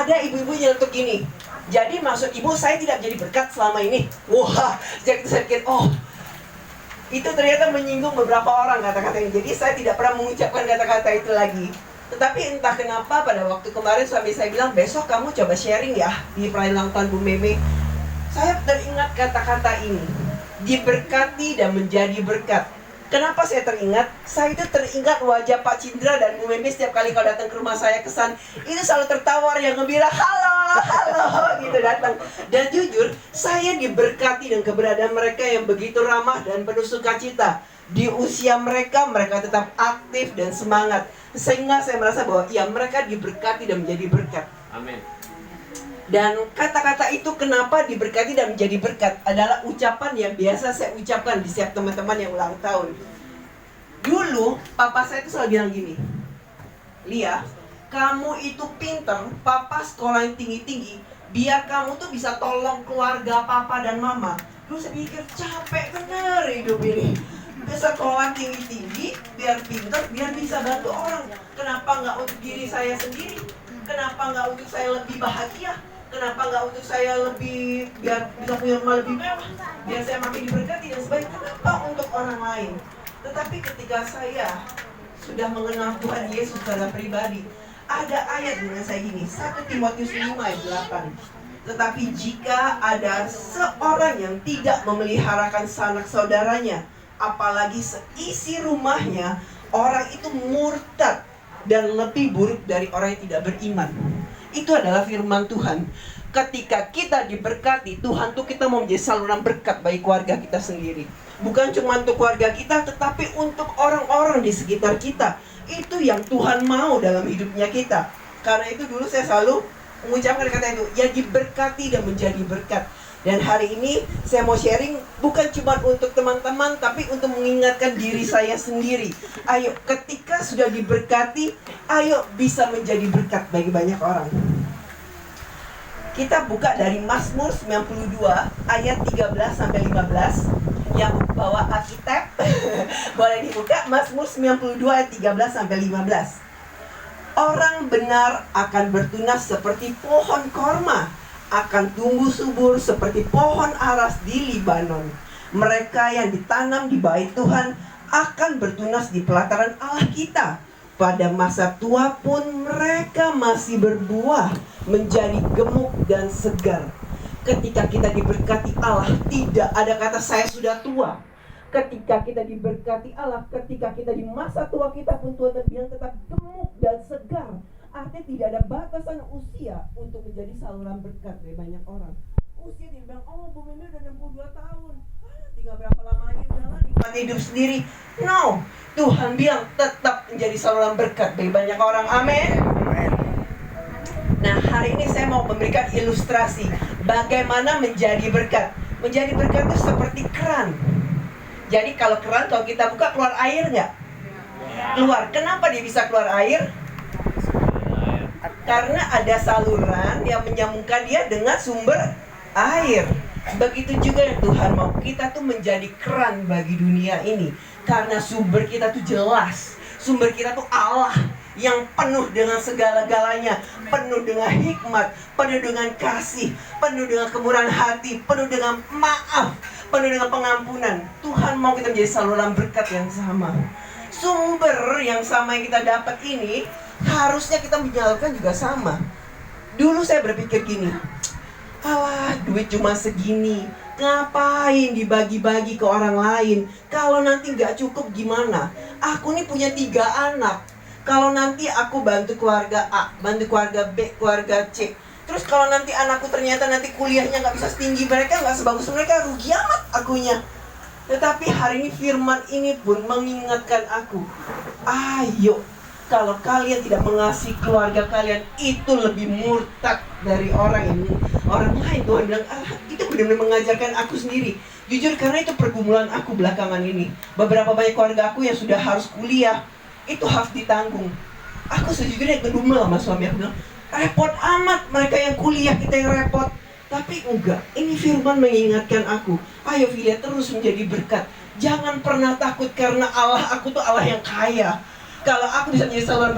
ada ibu-ibu nyeletuk gini, jadi maksud ibu saya tidak jadi berkat selama ini. Wah, sejak itu saya pikir, oh itu ternyata menyinggung beberapa orang kata-kata ini. Jadi saya tidak pernah mengucapkan kata-kata itu lagi. Tetapi entah kenapa pada waktu kemarin suami saya bilang, besok kamu coba sharing ya di perayaan ulang tahun Bu Meme. Saya teringat kata-kata ini, diberkati dan menjadi berkat. Kenapa saya teringat? Saya itu teringat wajah Pak Cindra dan Bu Meme setiap kali kalau datang ke rumah saya kesan, itu selalu tertawa yang gembira, halo, halo, gitu datang. Dan jujur, saya diberkati dengan keberadaan mereka yang begitu ramah dan penuh sukacita. Di usia mereka, mereka tetap aktif dan semangat. Sehingga saya merasa bahwa ya mereka diberkati dan menjadi berkat. Amin. Dan kata-kata itu kenapa diberkati dan menjadi berkat adalah ucapan yang biasa saya ucapkan di setiap teman-teman yang ulang tahun. Dulu, papa saya itu selalu bilang gini, Lia, kamu itu pinter, papa sekolah yang tinggi-tinggi, biar kamu tuh bisa tolong keluarga papa dan mama. Terus saya pikir, capek bener hidup ini. Bisa sekolah tinggi-tinggi, biar pinter, biar bisa bantu orang. Kenapa nggak untuk diri saya sendiri? Kenapa nggak untuk saya lebih bahagia? Kenapa nggak untuk saya lebih, biar bisa punya rumah lebih mewah, biar saya makin diberkati dan sebagainya? Kenapa untuk orang lain? Tetapi ketika saya sudah mengenal Tuhan Yesus secara pribadi, ada ayat dengan saya gini, 1 Timotius 5 ayat 8. Tetapi jika ada seorang yang tidak memeliharakan sanak saudaranya, apalagi seisi rumahnya, orang itu murtad dan lebih buruk dari orang yang tidak beriman. Itu adalah firman Tuhan. Ketika kita diberkati, Tuhan tuh kita mau menjadi saluran berkat bagi keluarga kita sendiri. Bukan cuma untuk keluarga kita, tetapi untuk orang-orang di sekitar kita. Itu yang Tuhan mau dalam hidupnya kita. Karena itu dulu saya selalu mengucapkan kata itu, ya diberkati dan menjadi berkat. Dan hari ini saya mau sharing bukan cuma untuk teman-teman, tapi untuk mengingatkan diri saya sendiri. Ayo, ketika sudah diberkati, ayo bisa menjadi berkat bagi banyak orang. Kita buka dari Mazmur 92 ayat 13-15. Yang bawa Alkitab boleh dibuka, Mazmur 92 ayat 13-15. Orang benar akan bertunas seperti pohon korma, akan tumbuh subur seperti pohon aras di Libanon. Mereka yang ditanam di bait Tuhan akan bertunas di pelataran Allah kita. Pada masa tua pun mereka masih berbuah, menjadi gemuk dan segar. Ketika kita diberkati Allah, tidak ada kata saya sudah tua. Ketika kita diberkati Allah, ketika kita di masa tua kita pun Tuhan bilang tetap gemuk dan segar. Artinya tidak ada batasan usia untuk menjadi saluran berkat dari banyak orang. Usia dia bilang, oh Bu Meme udah 62 tahun, tinggal berapa lama lagi udah nikmati hidup sendiri. No, Tuhan bilang tetap menjadi saluran berkat bagi banyak orang. Amin. Nah, hari ini saya mau memberikan ilustrasi bagaimana menjadi berkat. Menjadi berkat itu seperti keran. Jadi kalau keran, kalau kita buka, keluar air nggak? Keluar. Kenapa dia bisa keluar air? Karena ada saluran yang menyambungkan dia dengan sumber air. Begitu juga yang Tuhan mau kita tuh menjadi keran bagi dunia ini. Karena sumber kita tuh jelas. Sumber kita tuh Allah yang penuh dengan segala-galanya, penuh dengan hikmat, penuh dengan kasih, penuh dengan kemurahan hati, penuh dengan maaf, penuh dengan pengampunan. Tuhan mau kita menjadi saluran berkat yang sama. Sumber yang sama yang kita dapat ini harusnya kita menyalurkan juga sama. Dulu saya berpikir gini, alah duit cuma segini, ngapain dibagi-bagi ke orang lain? Kalau nanti gak cukup gimana? Aku nih punya 3 anak. Kalau nanti aku bantu keluarga A, bantu keluarga B, keluarga C, terus kalau nanti anakku ternyata nanti kuliahnya gak bisa setinggi mereka, gak sebagus mereka, rugi amat akunya. Tetapi hari ini firman ini pun mengingatkan aku, ayo, kalau kalian tidak mengasihi keluarga kalian, itu lebih murtad dari orang lain. Tuhan bilang, itu benar-benar mengajarkan aku sendiri. Jujur, karena itu pergumulan aku belakangan ini. Beberapa banyak keluarga aku yang sudah harus kuliah, itu harus ditanggung. Aku sejujurnya ngedumel sama suami aku bilang, repot amat mereka yang kuliah, kita yang repot. Tapi enggak, ini firman mengingatkan aku, ayo Filia terus menjadi berkat. Jangan pernah takut karena Allah aku tuh Allah yang kaya. Kalau aku bisa menjadi saluran berkat